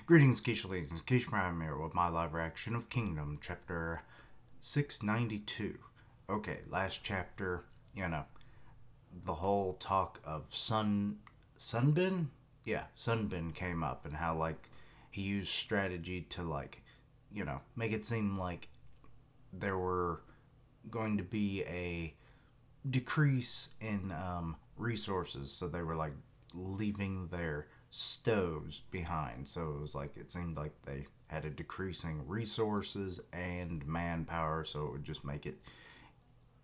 Greetings, Keishalings, and Keish Prime here with my live reaction of Kingdom, chapter 692. Okay, last chapter, the whole talk of Sunbin? Yeah, Sunbin came up and how, he used strategy to, make it seem like there were going to be a decrease in resources, so they were leaving their stoves behind. So it seemed like they had a decreasing resources and manpower, so it would just make it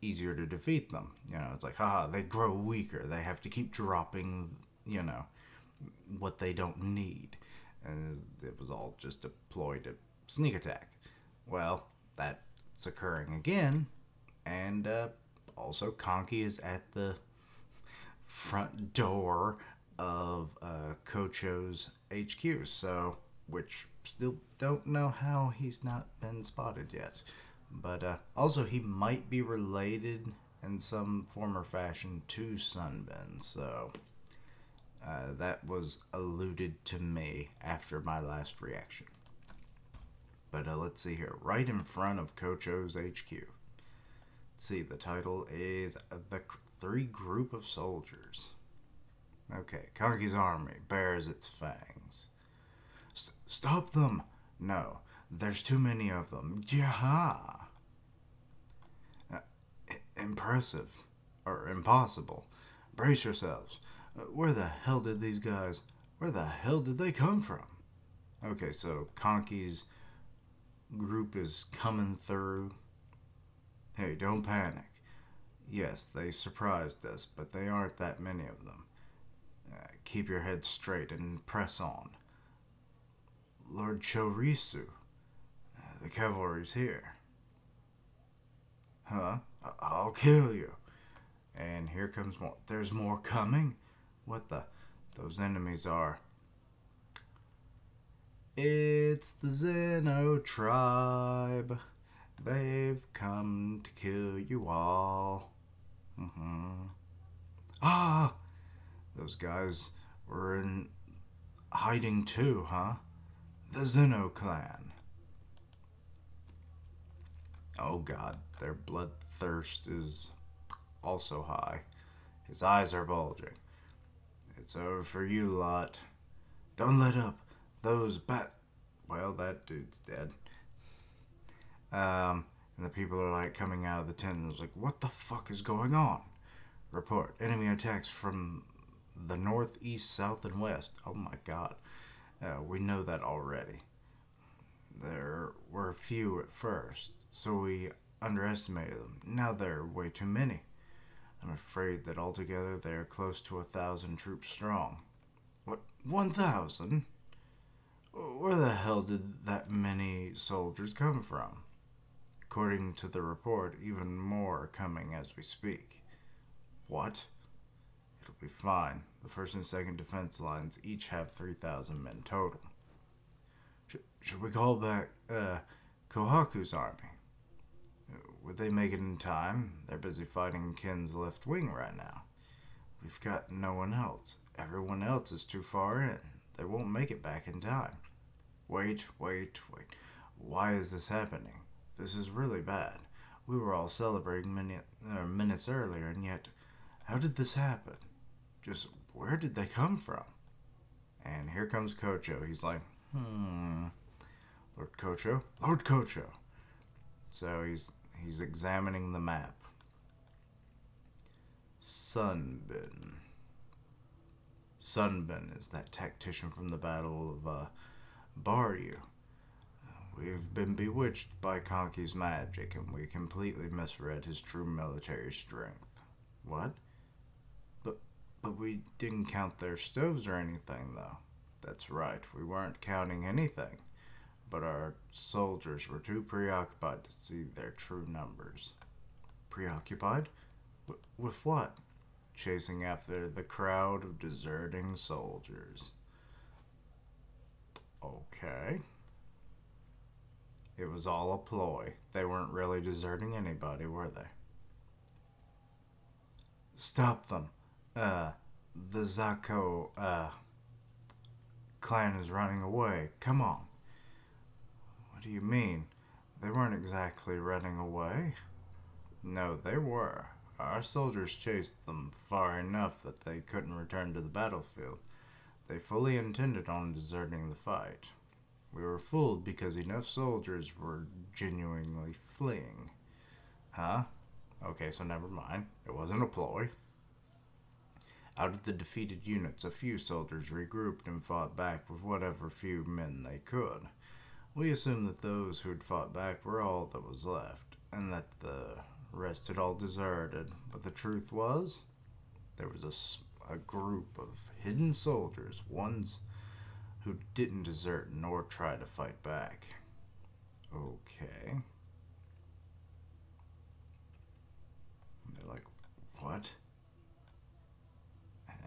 easier to defeat them. It's like, haha, they grow weaker. They have to keep dropping, what they don't need. And it was all just a ploy to sneak attack. Well, that's occurring again, and also Kanki is at the front door of Kochou's HQ, so which still don't know how he's not been spotted yet. But also he might be related in some form or fashion to Sunbin, so that was alluded to me after my last reaction. But let's see here, right in front of Kochou's HQ. Let's see, the title is The Three Group of Soldiers. Okay, Kanki's army bares its fangs. Stop them! No, there's too many of them. Yaha! Impressive. Or impossible. Brace yourselves. Where the hell did they come from? Okay, so Kanki's group is coming through. Hey, don't panic. Yes, they surprised us, but they aren't that many of them. Keep your head straight and press on. Lord Chorisu, the cavalry's here. Huh? I'll kill you. And here comes more. There's more coming? What the? Those enemies are. It's the Zeno tribe. They've come to kill you all. Ah! Those guys were in hiding too, huh? The Zeno clan. Oh god, their bloodthirst is also high. His eyes are bulging. It's over for you lot. Don't let up. Those Well, that dude's dead. And the people are coming out of the tent and it's like, what the fuck is going on? Report. Enemy attacks from the north, east, south, and west. Oh my god. We know that already. There were a few at first, so we underestimated them. Now there are way too many. I'm afraid that altogether they are close to 1,000 troops strong. What? 1,000? Where the hell did that many soldiers come from? According to the report, even more are coming as we speak. What? It'll be fine. The first and second defense lines each have 3,000 men total. Should we call back Kohaku's army? Would they make it in time? They're busy fighting Ken's left wing right now. We've got no one else. Everyone else is too far in. They won't make it back in time. Wait. Why is this happening? This is really bad. We were all celebrating minutes earlier, and yet, how did this happen? Just where did they come from? And here comes Kochou. He's like, Lord Kochou. So he's examining the map. Sunbin is that tactician from the Battle of Baryu. We've been bewitched by Kanki's magic, and we completely misread his true military strength. What? But we didn't count their stoves or anything, though. That's right, we weren't counting anything. But our soldiers were too preoccupied to see their true numbers. Preoccupied? With what? Chasing after the crowd of deserting soldiers. Okay. It was all a ploy. They weren't really deserting anybody, were they? Stop them. The Zako, clan is running away. Come on." "What do you mean? They weren't exactly running away." "No, they were. Our soldiers chased them far enough that they couldn't return to the battlefield. They fully intended on deserting the fight. We were fooled because enough soldiers were genuinely fleeing." "Huh? Okay, so never mind. It wasn't a ploy." "Out of the defeated units, a few soldiers regrouped and fought back with whatever few men they could. We assumed that those who had fought back were all that was left, and that the rest had all deserted. But the truth was, there was a group of hidden soldiers, ones who didn't desert nor try to fight back." "Okay." They're like, "What?"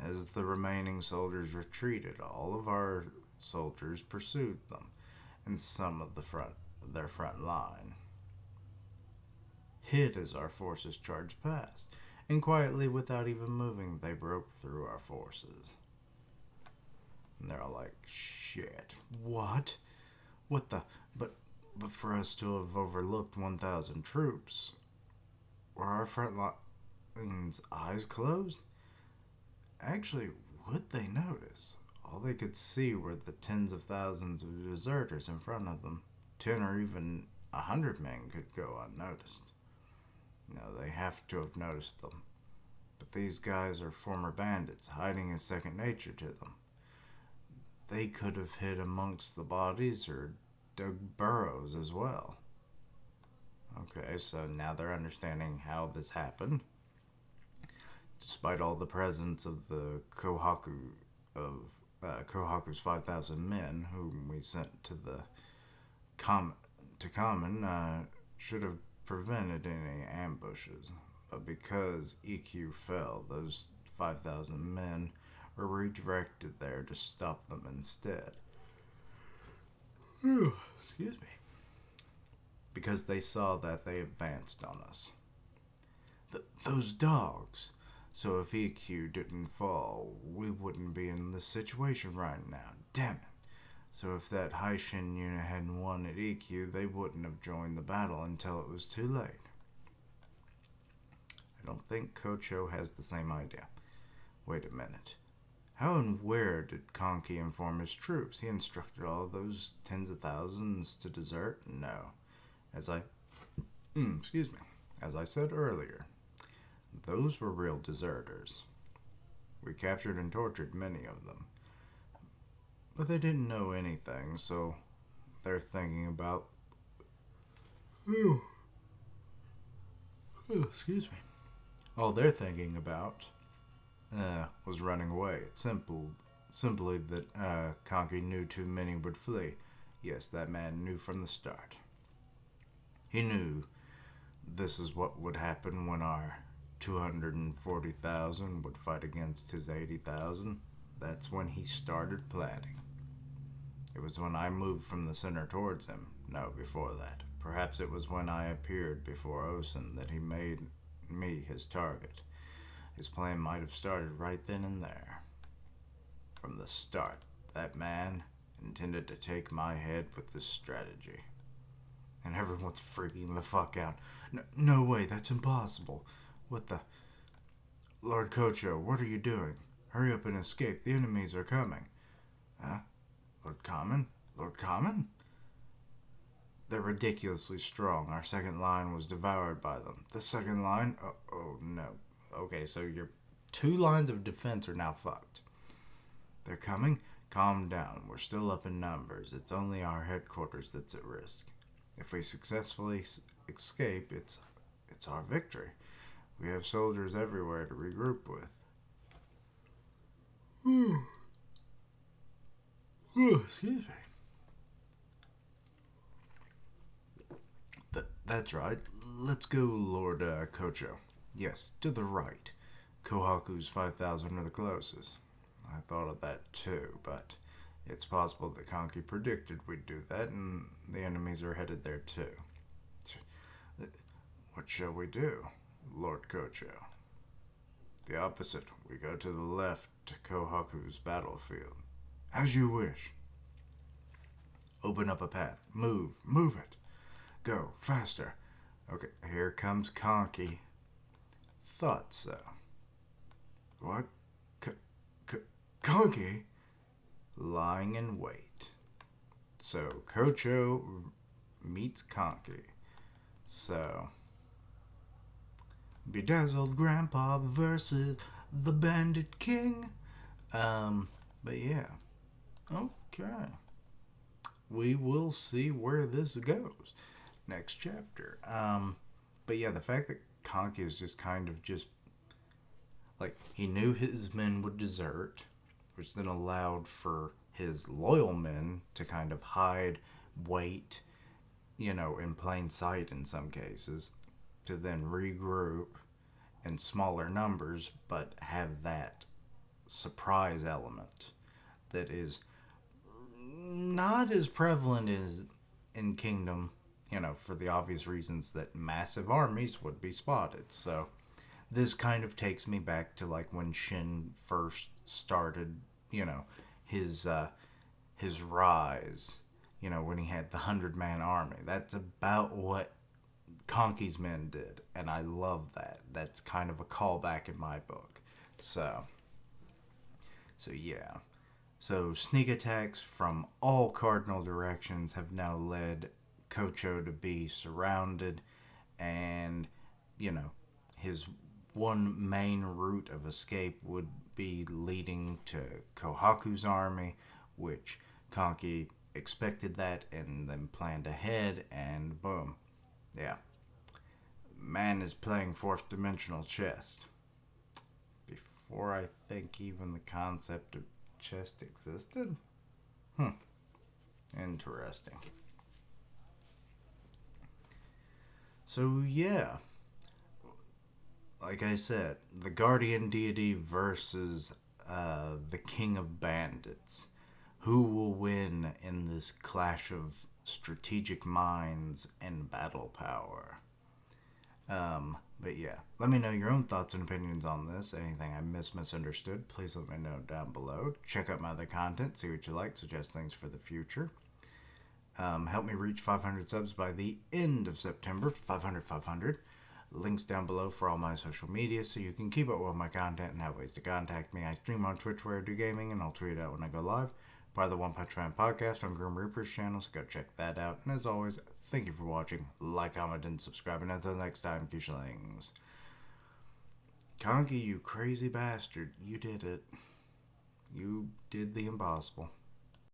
"As the remaining soldiers retreated, all of our soldiers pursued them, and some of their front line hid as our forces charged past, and quietly, without even moving, they broke through our forces." And they're all like, "Shit, what? What the? But for us to have overlooked 1,000 troops, were our front line's eyes closed? Actually, would they notice? All they could see were the tens of thousands of deserters in front of them. 10 or even 100 men could go unnoticed. No, they have to have noticed them. But these guys are former bandits, hiding is second nature to them. They could have hid amongst the bodies or dug burrows as well." Okay, so now they're understanding how this happened. "Despite all the presence of the Kochou's 5,000 men, whom we sent to the Common, should have prevented any ambushes. But because EQ fell, those 5,000 men were redirected there to stop them instead." Excuse me. "Because they saw that they advanced on us. Those dogs. So if EQ didn't fall, we wouldn't be in this situation right now. Damn it. So if that Haitian unit hadn't won at EQ, they wouldn't have joined the battle until it was too late." I don't think Kochou has the same idea. Wait a minute. How and where did Kanki inform his troops? He instructed all those tens of thousands to desert? No. As I said earlier, those were real deserters. We captured and tortured many of them. But they didn't know anything, so they're thinking about... excuse me. All they're thinking about was running away. It's simply that Kanki knew too many would flee. Yes, that man knew from the start. He knew this is what would happen when our 240,000 would fight against his 80,000. That's when he started planning. It was when I moved from the center towards him. No, before that. Perhaps it was when I appeared before Osen that he made me his target. His plan might have started right then and there. From the start, that man intended to take my head with this strategy." And everyone's freaking the fuck out. No way, that's impossible. "What the... Lord Kochou, what are you doing? Hurry up and escape, the enemies are coming." "Huh? Lord Common? Lord Common?" "They're ridiculously strong. Our second line was devoured by them." "The second line? Oh no. Okay, so your 2 lines of defense are now fucked." "They're coming? Calm down. We're still up in numbers. It's only our headquarters that's at risk. If we successfully escape, it's our victory. We have soldiers everywhere to regroup with." Excuse me. That's right. Let's go, Lord Kochou. Yes, to the right. Kochou's 5,000 are the closest. I thought of that too, but it's possible that Kanki predicted we'd do that, and the enemies are headed there too. What shall we do, Lord Kochou? The opposite. We go to the left to Kochou's battlefield. As you wish. Open up a path. Move. Move it. Go. Faster. Okay, here comes Kanki. Thought so. What? Kanki? Lying in wait. So, Kochou meets Kanki. So, Bedazzled Grandpa versus the Bandit King. But yeah. Okay. We will see where this goes. Next chapter. But yeah, the fact that Kanki is just kind of just like he knew his men would desert, which then allowed for his loyal men to kind of hide, wait, in plain sight in some cases, to then regroup in smaller numbers, but have that surprise element that is not as prevalent as in Kingdom, for the obvious reasons that massive armies would be spotted. So this kind of takes me back to like when Shin first started, his rise. When he had the 100-man army. That's about what Kanki's men did, and I love that. That's kind of a callback in my book. So yeah. So sneak attacks from all cardinal directions have now led Kochou to be surrounded, and his one main route of escape would be leading to Kohaku's army, which Kanki expected that and then planned ahead, and boom. Yeah. Man is playing fourth dimensional chess. Before I think even the concept of chess existed? Interesting. So, yeah. Like I said, the guardian deity versus the king of bandits. Who will win in this clash of strategic minds and battle power? But yeah, let me know your own thoughts and opinions on this. Anything I misunderstood, please let me know down below. Check out my other content, see what you like, suggest things for the future. Help me reach 500 subs by the end of September. 500. Links down below for all my social media so you can keep up with my content and have ways to contact me. I stream on Twitch where I do gaming, and I'll tweet out when I go live. Part of the One Punch Man podcast on Grim Reaper's channel, so go check that out. And as always, thank you for watching. Like, comment, and subscribe. And until next time, Kishlings. Kanki, you crazy bastard. You did it. You did the impossible.